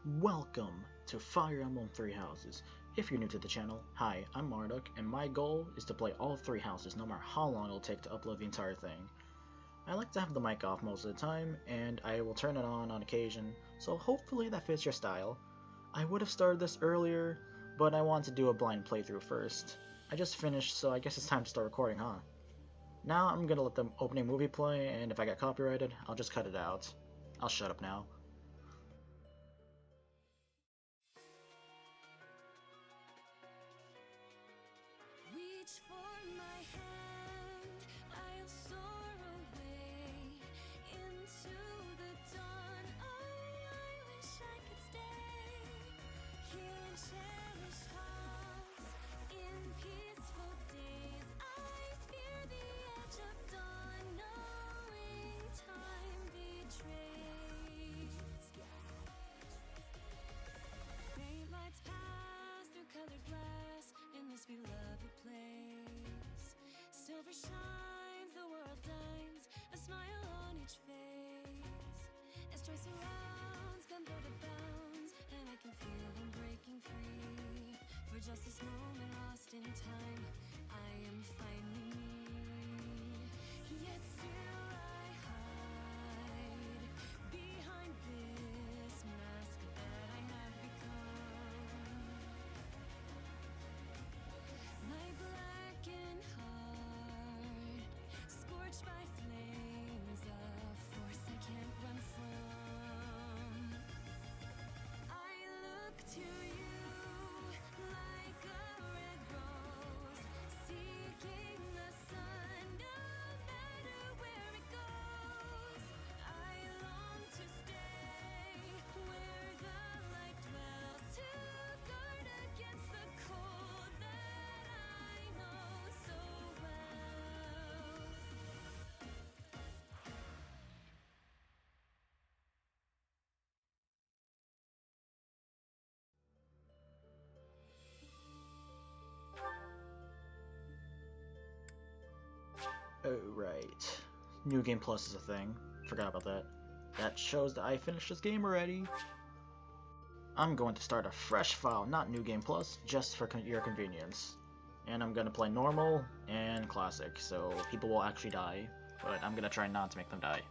Welcome to Fire Emblem 3 Houses. If you're new to the channel, hi, I'm Marduk, and my goal is to play all 3 houses no matter how long it'll take to upload the entire thing. I like to have the mic off most of the time, and I will turn it on occasion, so hopefully that fits your style. I would have started this earlier, but I wanted to do a blind playthrough first. I just finished, so I guess it's time to start recording, huh? Now I'm gonna let the opening movie play, and if I get copyrighted, I'll just cut it out. I'll shut up now. Reach for my hand, I'll soar away into the dawn. Oh, I wish I could stay here and cherish hearts in peaceful days. I fear the edge of dawn, knowing time betrays. Faint lights pass through colored glass in this beloved place. Silver shines, the world dines, a smile on each face. As joy surrounds, gun throw the bounds, and I can feel them breaking free. For just this moment lost in time, I am finally me. Yet still I hide behind this mask that I have become. My blackened heart, scorched by flames, a force I can't run from. I look to you like a red rose, seeking the sun, no matter where it goes. I long to stay where the light dwells, to guard against the cold that I know so well. Oh, right. New Game Plus is a thing. Forgot about that. That shows that I finished this game already. I'm going to start a fresh file, not New Game Plus, just for your convenience. And I'm going to play normal and classic, so people will actually die, but I'm going to try not to make them die.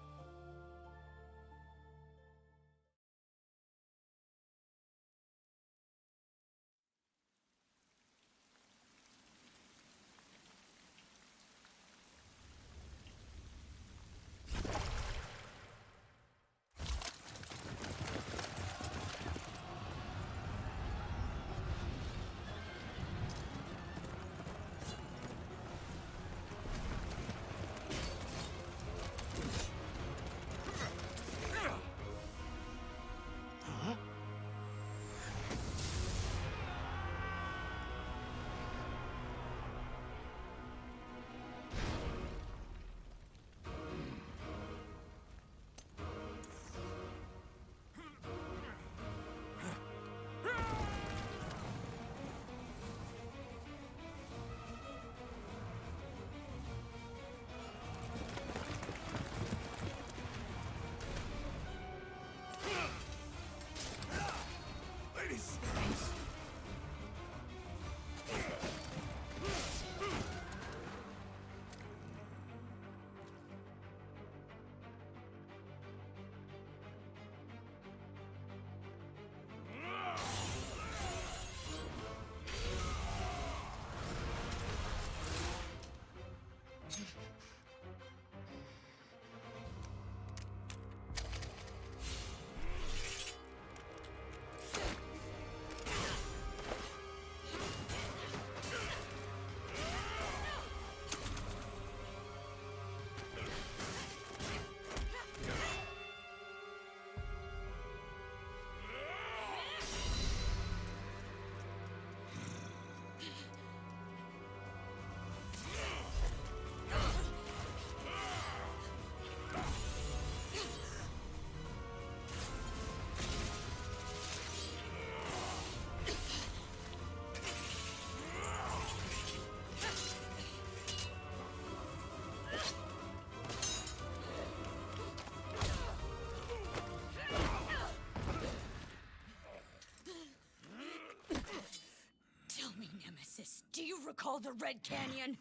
all the Red Canyon!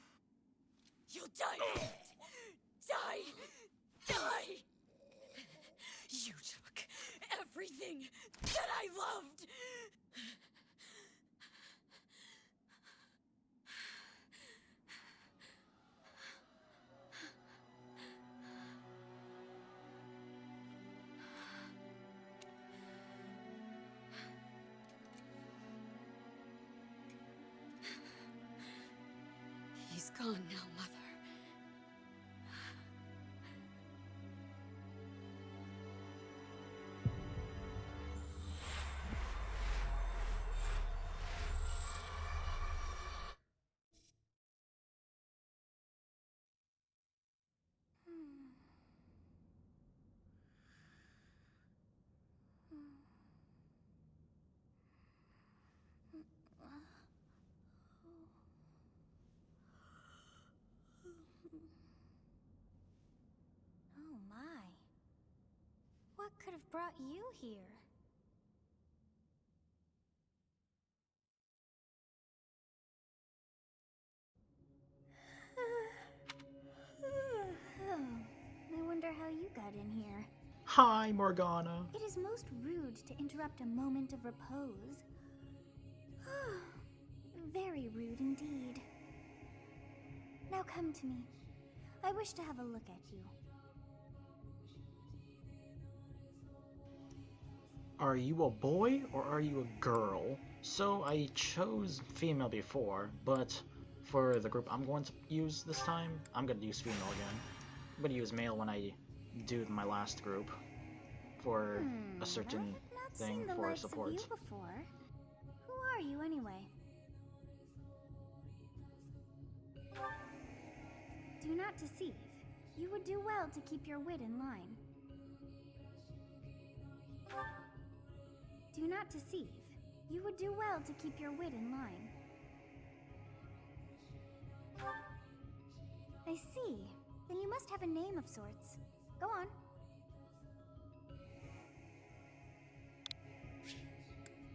You'll die for it! Die! You took everything that I loved! He's gone now, Mother. Oh my. What could have brought you here? Oh, I wonder how you got in here. Hi, Morgana. It is most rude to interrupt a moment of repose. Very rude indeed. Now come to me. I wish to have a look at you. Are you a boy or are you a girl? So I chose female before, but for the group I'm going to use this time, I'm going to use female again. I'm going to use male when I do my last group for a certain I have not thing seen the for likes support. of you before. Who are you anyway? Do not deceive. You would do well to keep your wit in line. Do not deceive. You would do well to keep your wit in line. I see. Then you must have a name of sorts. Go on.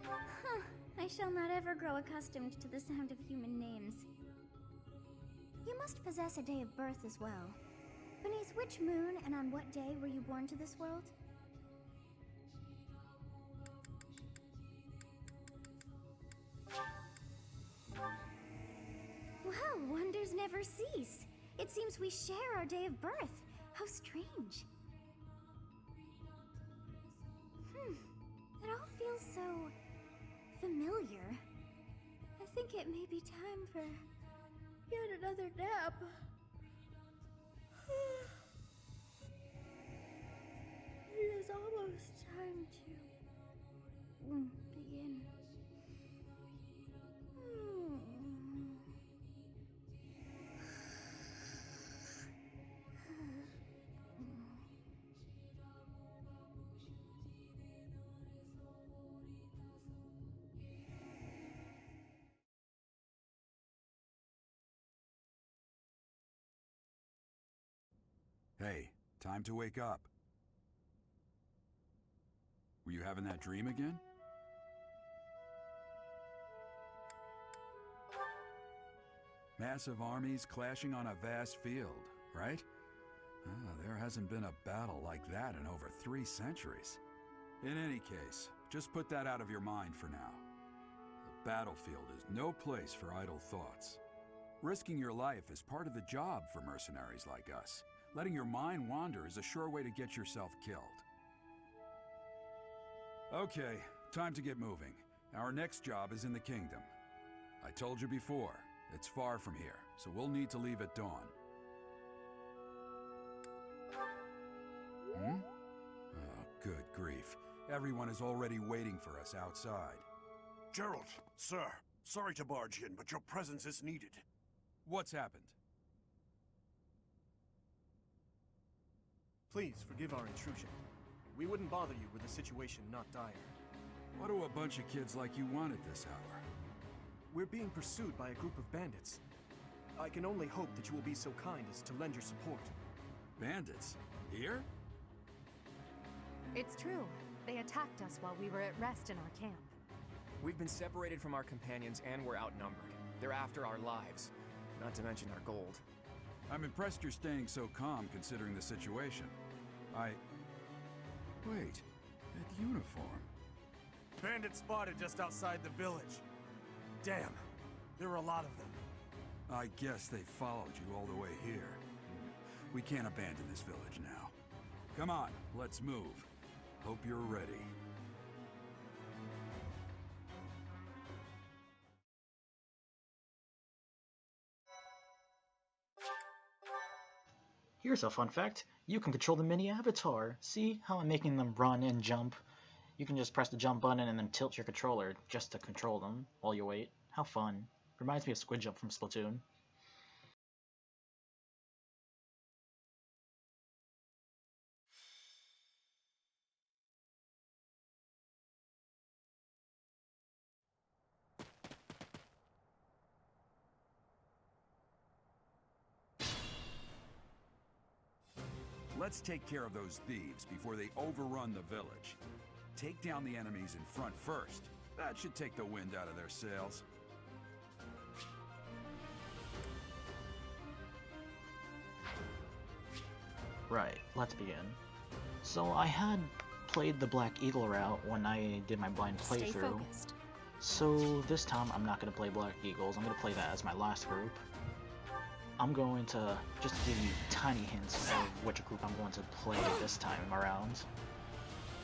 Huh. I shall not ever grow accustomed to the sound of human names. You must possess a day of birth as well. Beneath which moon and on what day were you born to this world? Well, wonders never cease. It seems we share our day of birth. How strange. It all feels so familiar. I think it may be time for yet another nap. It is almost time to begin. Hey, time to wake up. Were you having that dream again? Massive armies clashing on a vast field, right? There hasn't been a battle like that in over 3 centuries. In any case, just put that out of your mind for now. The battlefield is no place for idle thoughts. Risking your life is part of the job for mercenaries like us. Letting your mind wander is a sure way to get yourself killed. Okay, time to get moving. Our next job is in the kingdom. I told you before, it's far from here, so we'll need to leave at dawn. Oh, good grief. Everyone is already waiting for us outside. Gerald, sir, sorry to barge in, but your presence is needed. What's happened? Please forgive our intrusion. We wouldn't bother you with a situation not dire. What do a bunch of kids like you want at this hour? We're being pursued by a group of bandits. I can only hope that you will be so kind as to lend your support. Bandits? Here? It's true. They attacked us while we were at rest in our camp. We've been separated from our companions and we're outnumbered. They're after our lives. not to mention our gold. I'm impressed you're staying so calm considering the situation. Wait, that uniform. Bandits spotted just outside the village. Damn, there were a lot of them. I guess they followed you all the way here. We can't abandon this village now. Come on, let's move. Hope you're ready. Here's a fun fact. You can control the mini avatar. See how I'm making them run and jump? You can just press the jump button and then tilt your controller just to control them while you wait. How fun. Reminds me of Squid Jump from Splatoon. Let's take care of those thieves before they overrun the village. Take down the enemies in front first. That should take the wind out of their sails. Right, let's begin. So I had played the Black Eagle route when I did my blind Stay playthrough. focused. So this time I'm not going to play Black Eagles, I'm going to play that as my last group. I'm going to just give you tiny hints of which group I'm going to play this time around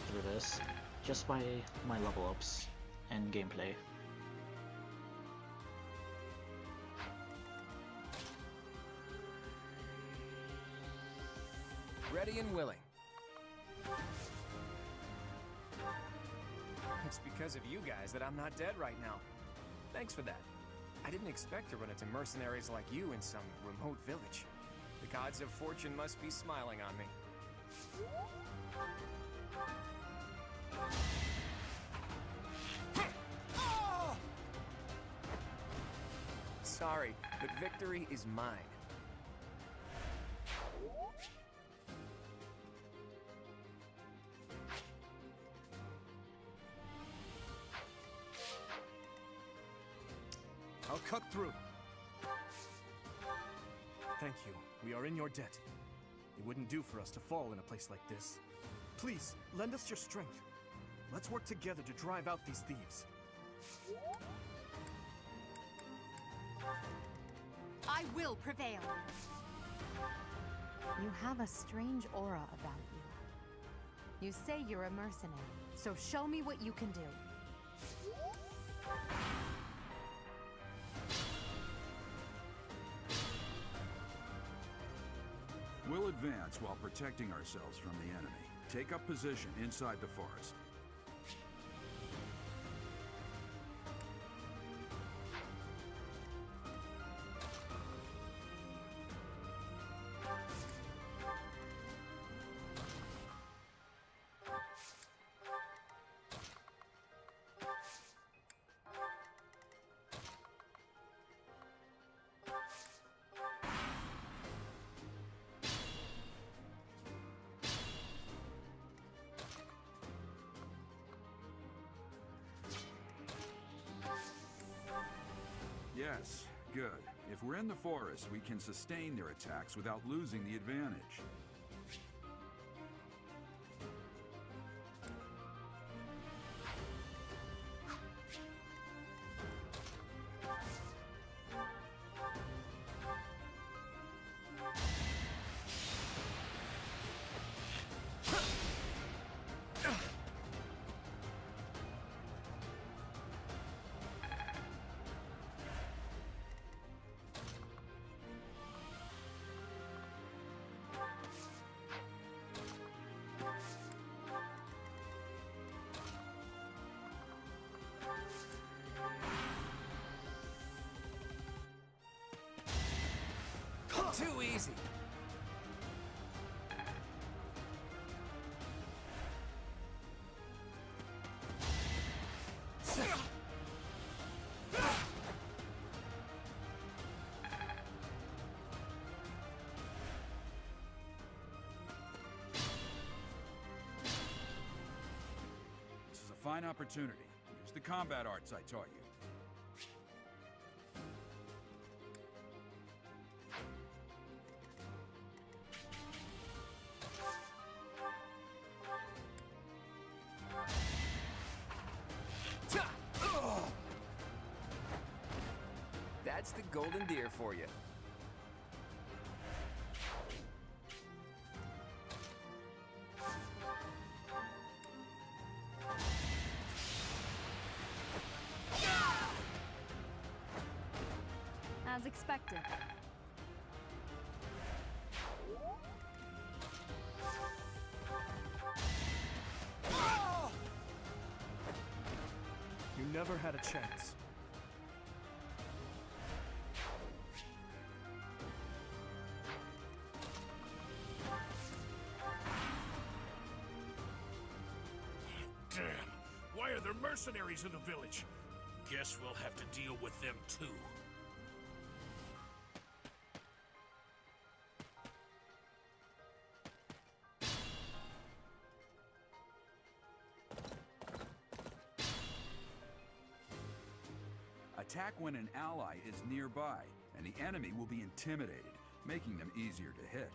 through this, just by my level ups and gameplay. Ready and willing. It's because of you guys that I'm not dead right now. Thanks for that. I didn't expect to run into mercenaries like you in some remote village. The gods of fortune must be smiling on me. Sorry, but victory is mine. I'll cut through. Thank you. We are in your debt. It wouldn't do for us to fall in a place like this. Please, lend us your strength. Let's work together to drive out these thieves. I will prevail. You have a strange aura about you. You say you're a mercenary, so show me what you can do. We'll advance while protecting ourselves from the enemy. Take up position inside the forest. Yes, good. If we're in the forest, we can sustain their attacks without losing the advantage. Too easy. This is a fine opportunity. Use the combat arts I taught you. That's the golden deer for you. As expected. You never had a chance. Damn! Why are there mercenaries in the village? Guess we'll have to deal with them too. Attack when an ally is nearby, and the enemy will be intimidated, making them easier to hit.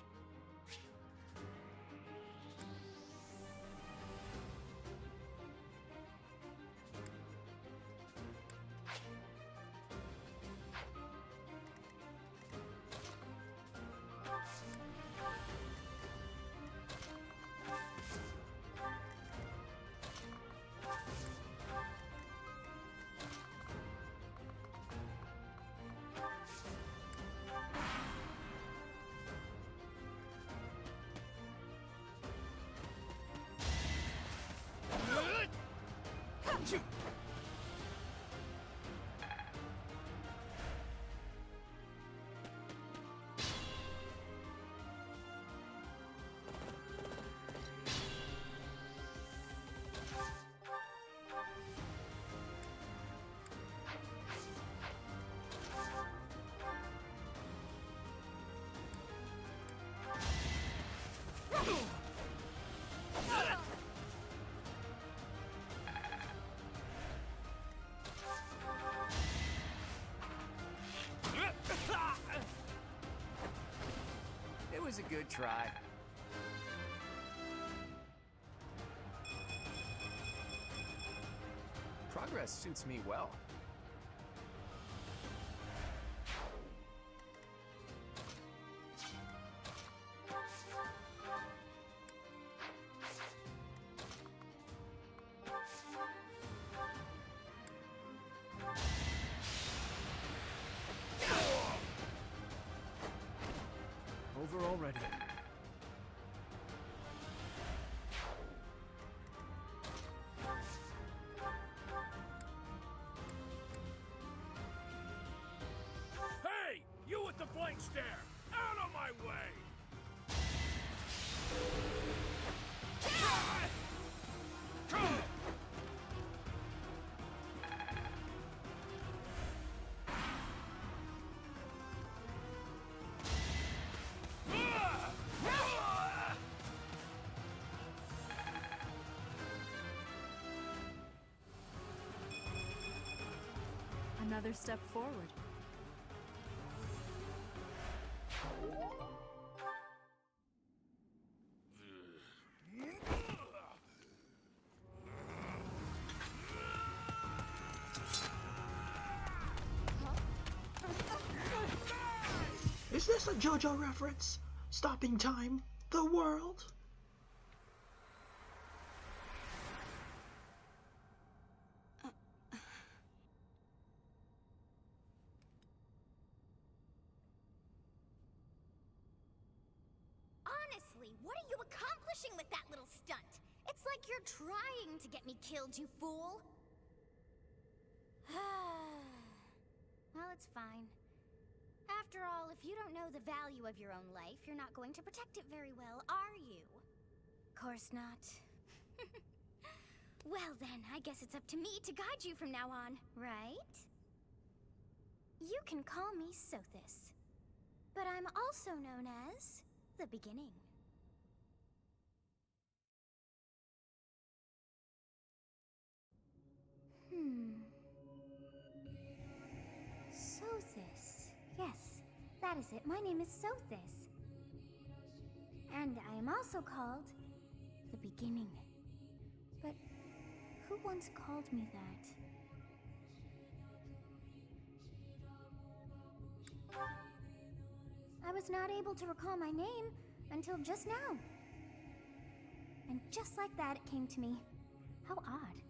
It was a good try. Progress suits me well. Over already. Hey! You with the flank stare! Out of my way! Another step forward. Is this a JoJo reference? Stopping time? The world? Honestly, what are you accomplishing with that little stunt? It's like you're trying to get me killed, you fool. Well, it's fine. After all, if you don't know the value of your own life, you're not going to protect it very well, are you? Course not. Well then, I guess it's up to me to guide you from now on, right? You can call me Sothis, but I'm also known as the Beginning. Sothis. Yes, that is it. My name is Sothis. And I am also called the Beginning. But who once called me that? I was not able to recall my name until just now. And just like that, it came to me. How odd.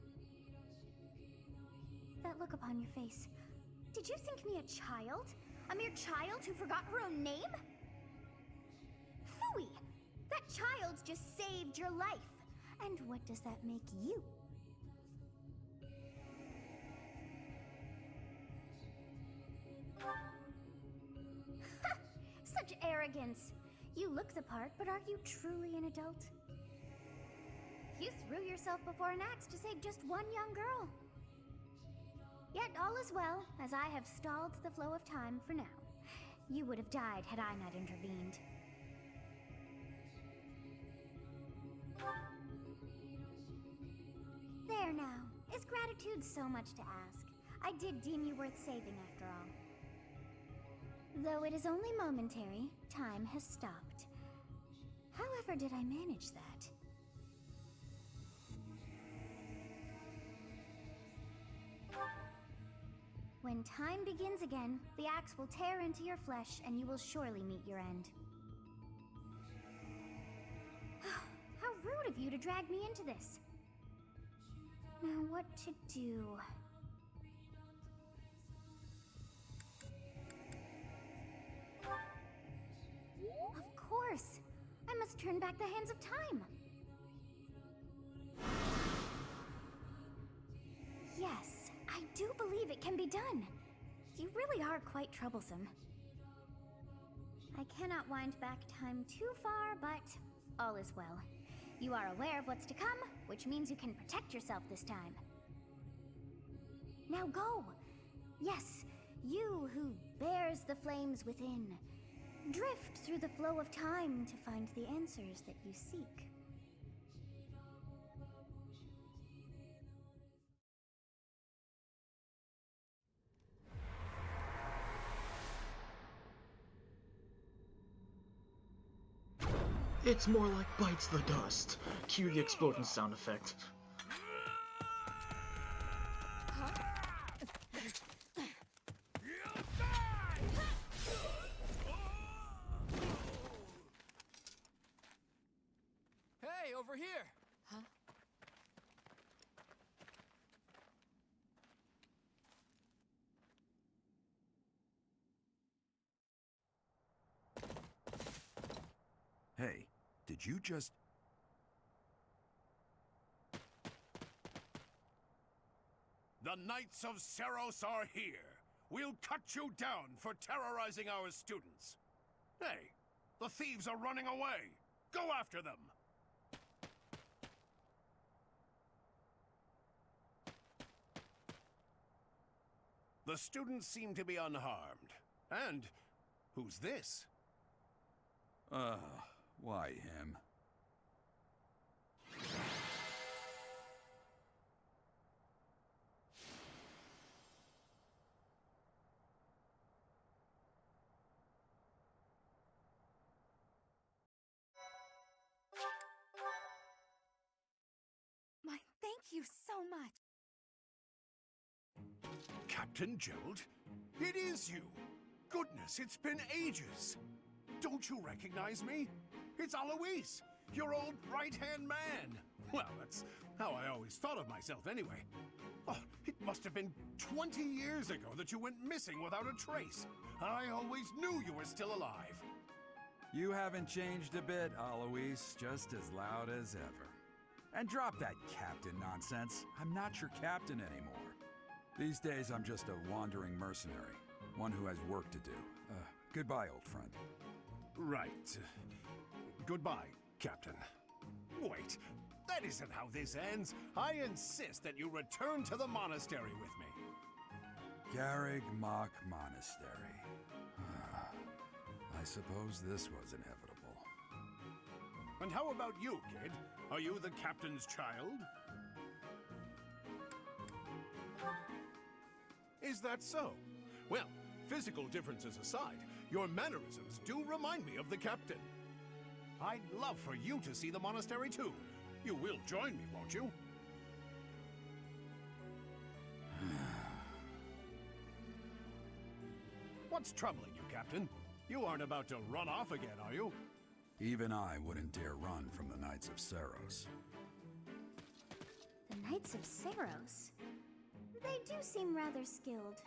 That look upon your face. Did you think me a child? A mere child who forgot her own name? Phooey! That child just saved your life. And what does that make you? Such arrogance! You look the part, but are you truly an adult? You threw yourself before an axe to save just one young girl. Yet all is well, as I have stalled the flow of time for now. You would have died had I not intervened. There now. Is gratitude so much to ask? I did deem you worth saving after all. Though it is only momentary, time has stopped. However did I manage that? When time begins again, the axe will tear into your flesh and you will surely meet your end. How rude of you to drag me into this. Now what to do? Of course! I must turn back the hands of time! Yes, I do believe it can be done. You really are quite troublesome. I cannot wind back time too far, but all is well. You are aware of what's to come, which means you can protect yourself this time. Now go! Yes, you who bears the flames within. Drift through the flow of time to find the answers that you seek. It's more like bites the dust. Cue the explosion sound effect. Hey, over here! Huh? Hey, did you just... The Knights of Seros are here. We'll cut you down for terrorizing our students. Hey, the thieves are running away. Go after them. The students seem to be unharmed. And who's this? Why him? My thank you so much. Captain Gerald? It is you! Goodness, it's been ages! Don't you recognize me? It's Alois, your old right-hand man! Well, that's how I always thought of myself anyway. Oh, it must have been 20 years ago that you went missing without a trace. I always knew you were still alive. You haven't changed a bit, Alois, just as loud as ever. And drop that captain nonsense. I'm not your captain anymore. These days, I'm just a wandering mercenary. One who has work to do. Goodbye, old friend. Right. Goodbye, Captain. Wait, that isn't how this ends. I insist that you return to the monastery with me. Garrig Mach Monastery. I suppose this was inevitable. And how about you, kid? Are you the captain's child? Is that so? Well, physical differences aside, your mannerisms do remind me of the captain. I'd love for you to see the monastery too. You will join me, won't you? What's troubling you, Captain? You aren't about to run off again, are you? Even I wouldn't dare run from the Knights of Saros. The Knights of Saros. They do seem rather skilled.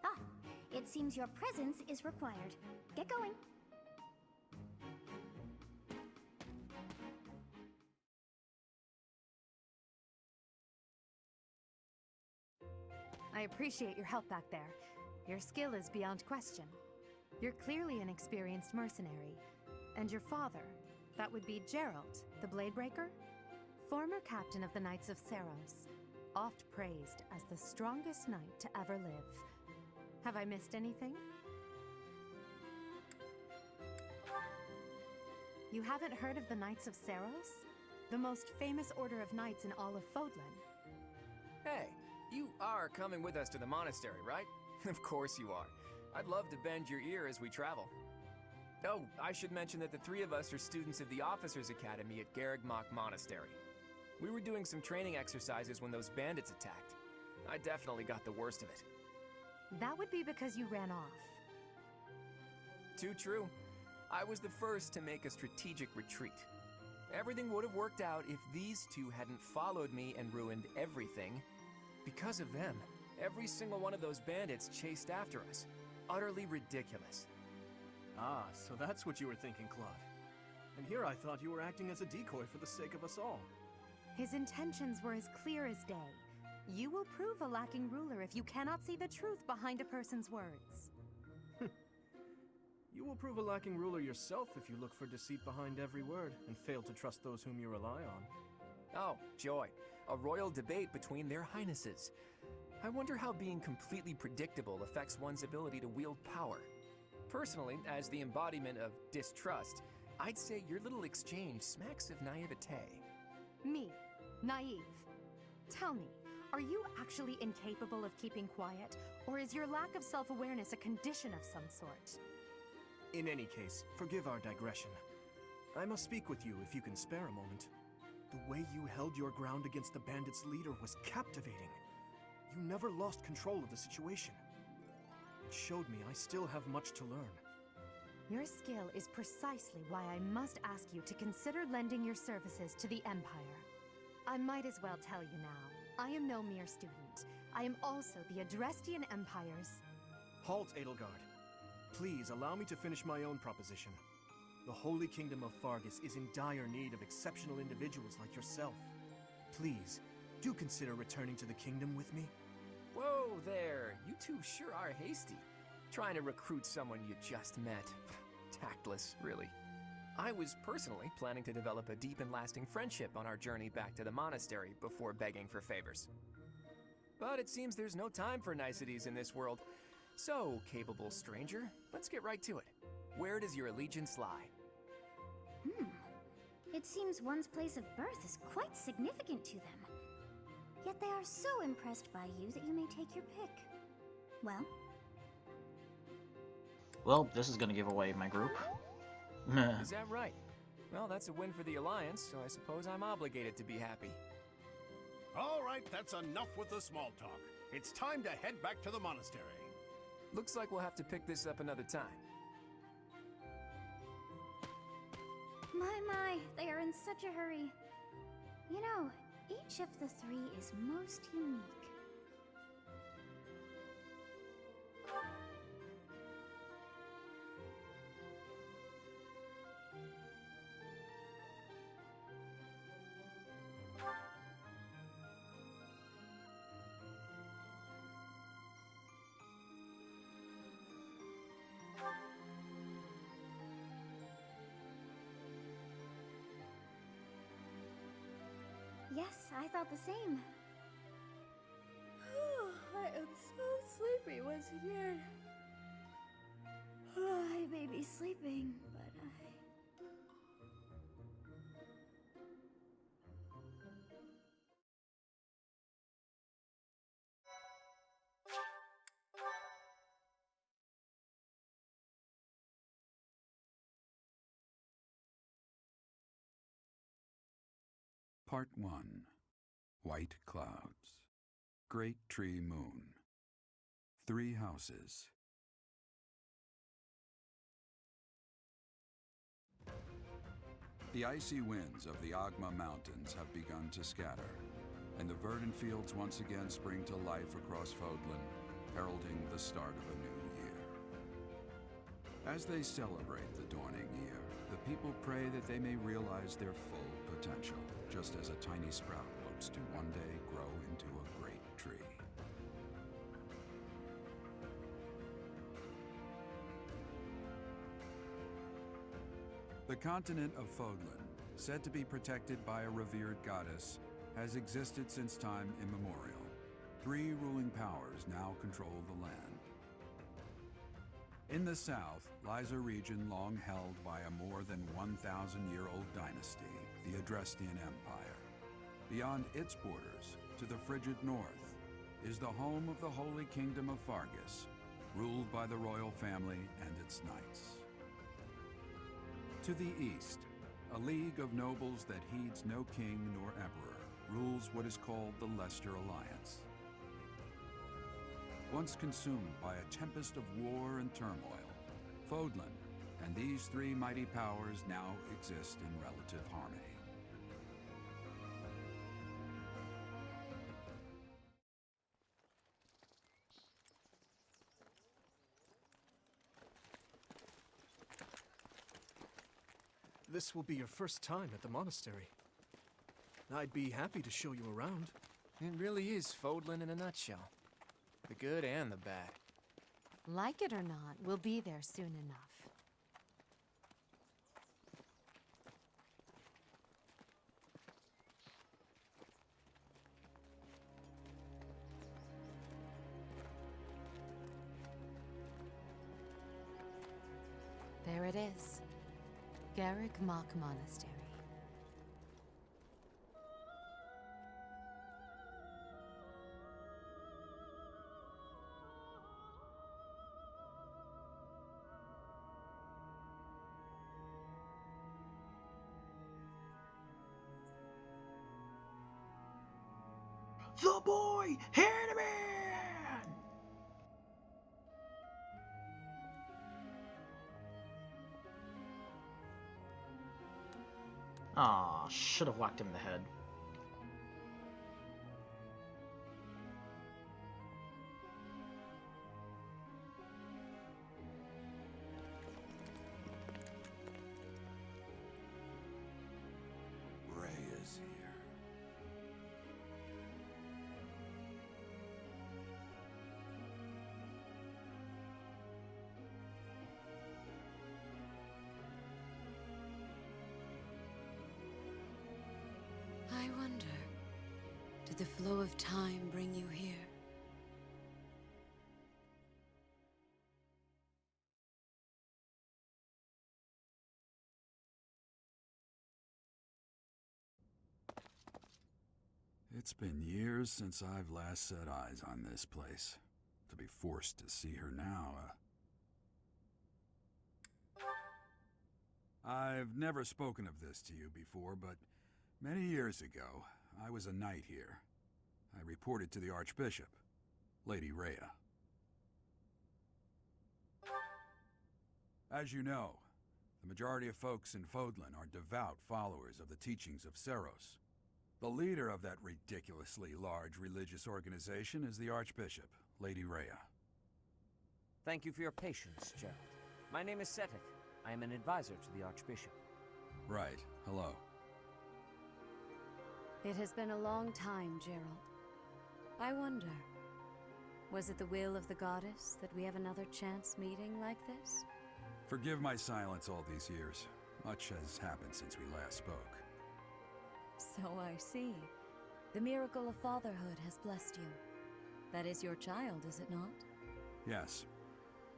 Ah, it seems your presence is required. Get going. I appreciate your help back there. Your skill is beyond question. You're clearly an experienced mercenary. And your father, that would be Gerald, the Bladebreaker? Former captain of the Knights of Saros, oft praised as the strongest knight to ever live. Have I missed anything? You haven't heard of the Knights of Saros? The most famous order of knights in all of Fodlan. Hey, you are coming with us to the monastery, right? Of course you are. I'd love to bend your ear as we travel. Oh, I should mention that the three of us are students of the Officers' Academy at Garrigmach Monastery. We were doing some training exercises when those bandits attacked. I definitely got the worst of it. That would be because you ran off. Too true. I was the first to make a strategic retreat. Everything would have worked out if these two hadn't followed me and ruined everything. Because of them, every single one of those bandits chased after us. Utterly ridiculous. Ah, so that's what you were thinking, Claude. And here I thought you were acting as a decoy for the sake of us all. His intentions were as clear as day. You will prove a lacking ruler if you cannot see the truth behind a person's words. You will prove a lacking ruler yourself if you look for deceit behind every word and fail to trust those whom you rely on. Oh, joy. A royal debate between their highnesses. I wonder how being completely predictable affects one's ability to wield power. Personally, as the embodiment of distrust, I'd say your little exchange smacks of naivete. Me, naive. Tell me, are you actually incapable of keeping quiet, or is your lack of self-awareness a condition of some sort? In any case, forgive our digression. I must speak with you if you can spare a moment. The way you held your ground against the bandits' leader was captivating. You never lost control of the situation. It showed me I still have much to learn. Your skill is precisely why I must ask you to consider lending your services to the Empire. I might as well tell you now, I am no mere student. I am also the Adrestian Empire's... Halt, Edelgard. Please allow me to finish my own proposition. The Holy Kingdom of Fargus is in dire need of exceptional individuals like yourself. Please, do consider returning to the kingdom with me. Whoa there, you two sure are hasty. Trying to recruit someone you just met. Tactless, really. I was personally planning to develop a deep and lasting friendship on our journey back to the monastery before begging for favors. But it seems there's no time for niceties in this world. So, capable stranger, let's get right to it. Where does your allegiance lie? It seems one's place of birth is quite significant to them. Yet they are so impressed by you that you may take your pick. Well? Well, this is gonna give away my group. Is that right? Well, that's a win for the Alliance, so I suppose I'm obligated to be happy. All right, that's enough with the small talk. It's time to head back to the monastery. Looks like we'll have to pick this up another time. My, they are in such a hurry. You know, each of the three is most unique. Yes, I thought the same. I am so sleepy once again. I may be sleeping, but Part 1. White Clouds. Great Tree Moon. 3 houses. The icy winds of the Agma Mountains have begun to scatter, and the verdant fields once again spring to life across Fodlan, heralding the start of a new year. As they celebrate the dawning year, the people pray that they may realize their full potential, just as a tiny sprout hopes to one day grow into a great tree. The continent of Fodlan, said to be protected by a revered goddess, has existed since time immemorial. 3 ruling powers now control the land. In the south lies a region long held by a more than 1,000-year-old dynasty, the Adrestian Empire. Beyond its borders, to the frigid north, is the home of the Holy Kingdom of Fargus, ruled by the royal family and its knights. To the east, a league of nobles that heeds no king nor emperor rules what is called the Leicester Alliance. Once consumed by a tempest of war and turmoil, Fodlan and these 3 mighty powers now exist in relative harmony. This will be your first time at the monastery. I'd be happy to show you around. It really is Fodlan in a nutshell. The good and the bad. Like it or not, we'll be there soon enough. There it is. Garrick Mock Monastery. The boy! Handyman! Aw, should have whacked him in the head. Ray is here. I wonder, did the flow of time bring you here? It's been years since I've last set eyes on this place. To be forced to see her now, I've never spoken of this to you before, but many years ago, I was a knight here. I reported to the Archbishop, Lady Rhea. As you know, the majority of folks in Fodlan are devout followers of the teachings of Seros. The leader of that ridiculously large religious organization is the Archbishop, Lady Rhea. Thank you for your patience, Gerald. My name is Seteth. I am an advisor to the Archbishop. Right. Hello. It has been a long time, Gerald. I wonder, was it the will of the goddess that we have another chance meeting like this? Forgive my silence all these years. Much has happened since we last spoke. So I see. The miracle of fatherhood has blessed you. That is your child, is it not? Yes.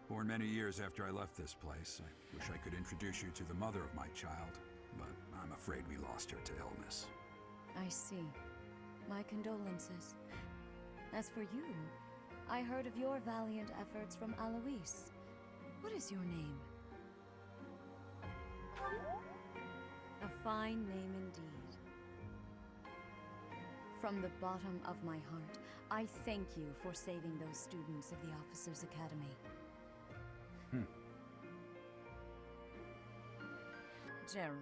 Born many years after I left this place, I wish I could introduce you to the mother of my child, but I'm afraid we lost her to illness. I see. My condolences. As for you, I heard of your valiant efforts from Alois. What is your name? A fine name indeed. From the bottom of my heart, I thank you for saving those students of the Officers' Academy. Gerald,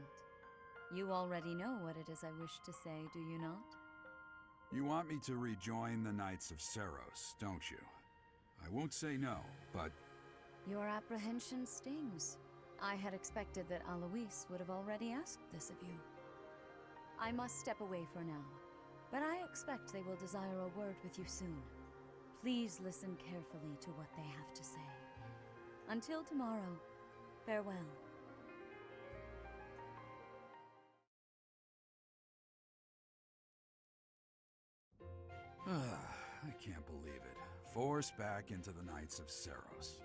you already know what it is I wish to say, do you not? You want me to rejoin the Knights of Seros, don't you? I won't say no, but... Your apprehension stings. I had expected that Alois would have already asked this of you. I must step away for now, but I expect they will desire a word with you soon. Please listen carefully to what they have to say. Until tomorrow, farewell. I can't believe it. Forced back into the Knights of Seros.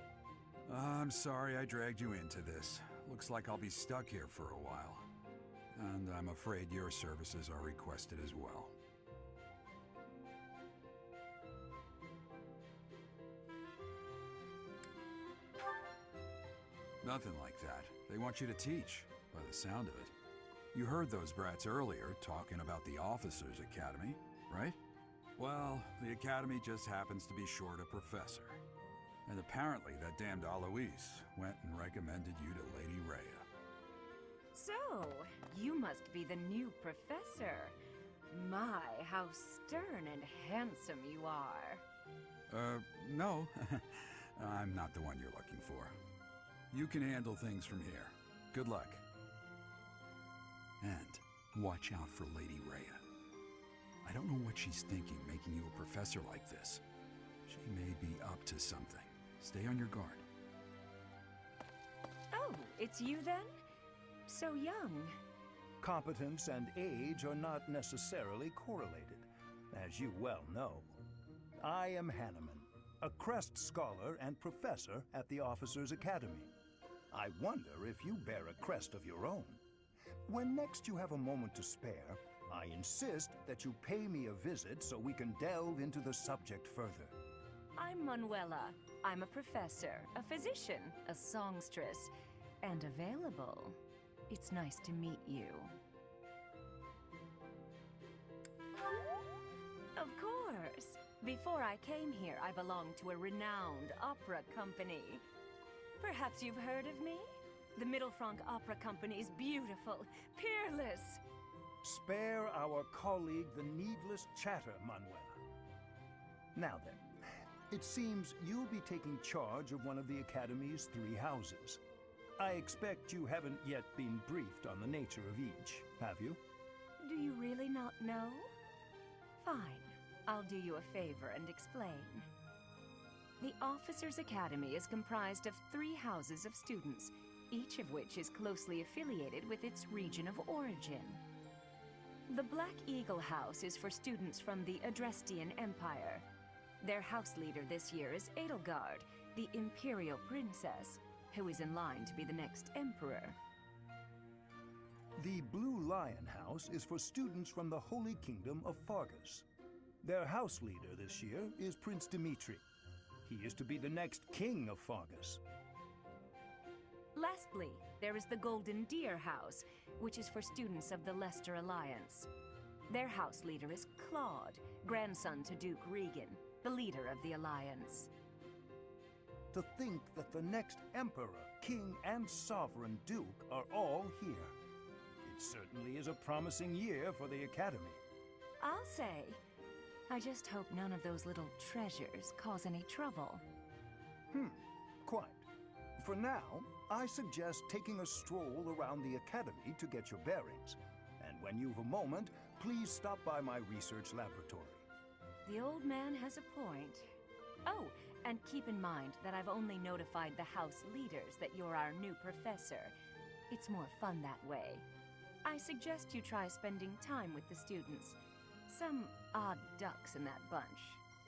I'm sorry I dragged you into this. Looks like I'll be stuck here for a while. And I'm afraid your services are requested as well. Nothing like that. They want you to teach, by the sound of it. You heard those brats earlier talking about the Officers' Academy, right? Well, the Academy just happens to be short a professor. And apparently that damned Alois went and recommended you to Lady Rhea. So, you must be the new professor. My, how stern and handsome you are. No. I'm not the one you're looking for. You can handle things from here. Good luck. And watch out for Lady Rhea. I don't know what she's thinking, making you a professor like this. She may be up to something. Stay on your guard. Oh, it's you then? So young. Competence and age are not necessarily correlated, as you well know. I am Hanneman, a Crest Scholar and Professor at the Officers' Academy. I wonder if you bear a crest of your own. When next you have a moment to spare, I insist that you pay me a visit so we can delve into the subject further. I'm Manuela. I'm a professor, a physician, a songstress, and available. It's nice to meet you. Of course. Before I came here, I belonged to a renowned opera company. Perhaps you've heard of me? The Middlefranc Opera Company is beautiful, peerless. Spare our colleague the needless chatter, Manuela. Now then, it seems you'll be taking charge of one of the Academy's 3 houses. I expect you haven't yet been briefed on the nature of each, have you? Do you really not know? Fine. I'll do you a favor and explain. The Officers' Academy is comprised of 3 houses of students, each of which is closely affiliated with its region of origin. The Black Eagle House is for students from the Adrestian Empire. Their house leader this year is Edelgard, the Imperial Princess, who is in line to be the next Emperor. The Blue Lion House is for students from the Holy Kingdom of Fargus. Their house leader this year is Prince Dimitri. He is to be the next king of Fargus. Lastly, there is the Golden Deer House, which is for students of the Leicester Alliance. Their house leader is Claude, grandson to Duke Regan, the leader of the Alliance. To think that the next Emperor, King, and Sovereign Duke are all here. It certainly is a promising year for the Academy. I'll say. I just hope none of those little treasures cause any trouble. Quite. For now, I suggest taking a stroll around the Academy to get your bearings. And when you've a moment, please stop by my research laboratory. The old man has a point. Oh, and keep in mind that I've only notified the house leaders that you're our new professor. It's more fun that way. I suggest you try spending time with the students. Some odd ducks in that bunch,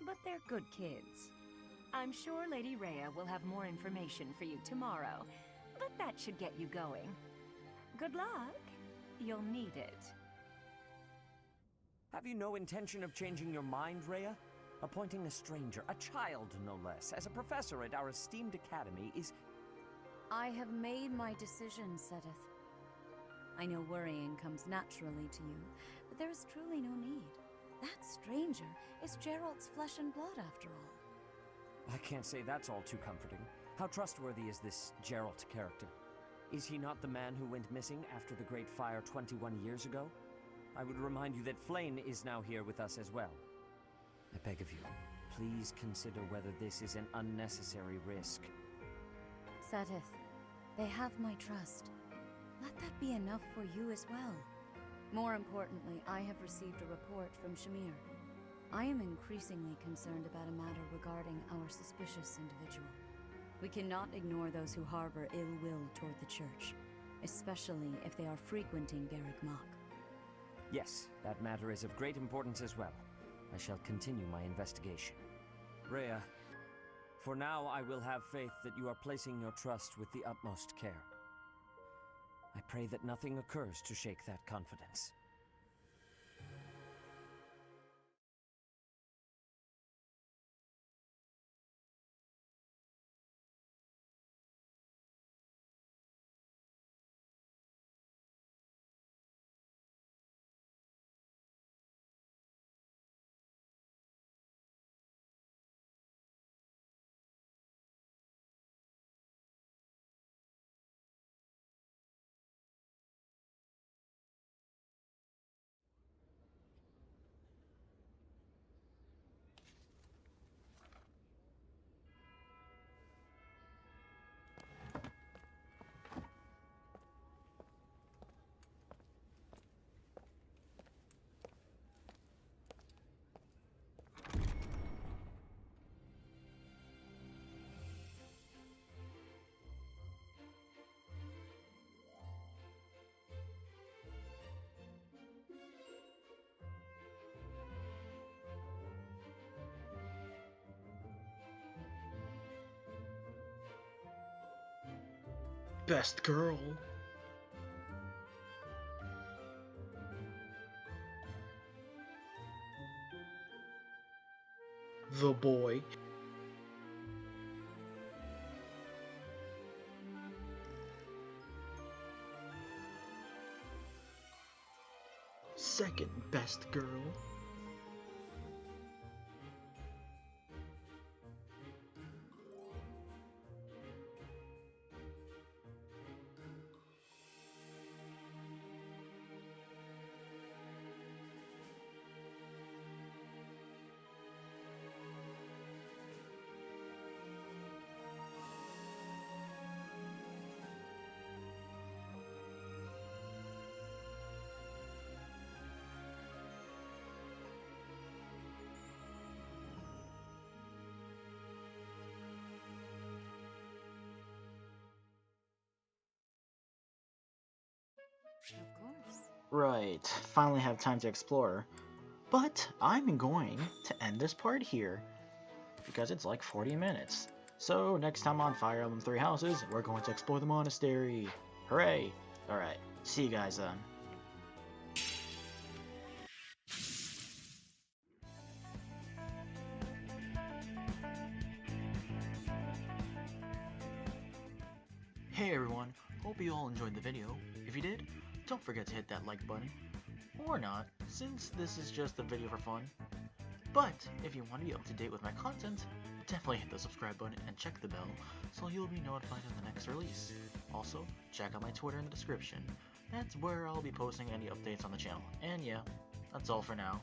but they're good kids. I'm sure Lady Rhea will have more information for you tomorrow, but that should get you going. Good luck. You'll need it. Have you no intention of changing your mind, Rhea? Appointing a stranger, a child no less, as a professor at our esteemed academy is... I have made my decision, Sedith. I know worrying comes naturally to you, but there is truly no need. That stranger is Gerald's flesh and blood, after all. I can't say that's all too comforting. How trustworthy is this Gerald character? Is he not the man who went missing after the Great Fire 21 years ago? I would remind you that Flayn is now here with us as well. I beg of you, please consider whether this is an unnecessary risk. Seteth, they have my trust. Let that be enough for you as well. More importantly, I have received a report from Shamir. I am increasingly concerned about a matter regarding our suspicious individual. We cannot ignore those who harbor ill will toward the church, especially if they are frequenting Garrick Mach. Yes, that matter is of great importance as well. I shall continue my investigation. Rhea, for now I will have faith that you are placing your trust with the utmost care. I pray that nothing occurs to shake that confidence. Best girl. The boy. Second best girl. Of course. Right, finally have time to explore. But I'm going to end this part here, because it's like 40 minutes. So next time on Fire Emblem 3 Houses, we're going to explore the monastery. Hooray! Alright, see you guys then. Hey everyone, hope you all enjoyed the video. If you did, don't forget to hit that like button. Or not, since this is just a video for fun. But if you want to be up to date with my content, definitely hit the subscribe button and check the bell so you'll be notified of the next release. Also, check out my Twitter in the description. That's where I'll be posting any updates on the channel. And yeah, that's all for now.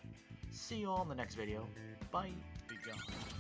See you all in the next video. Bye. Be gone.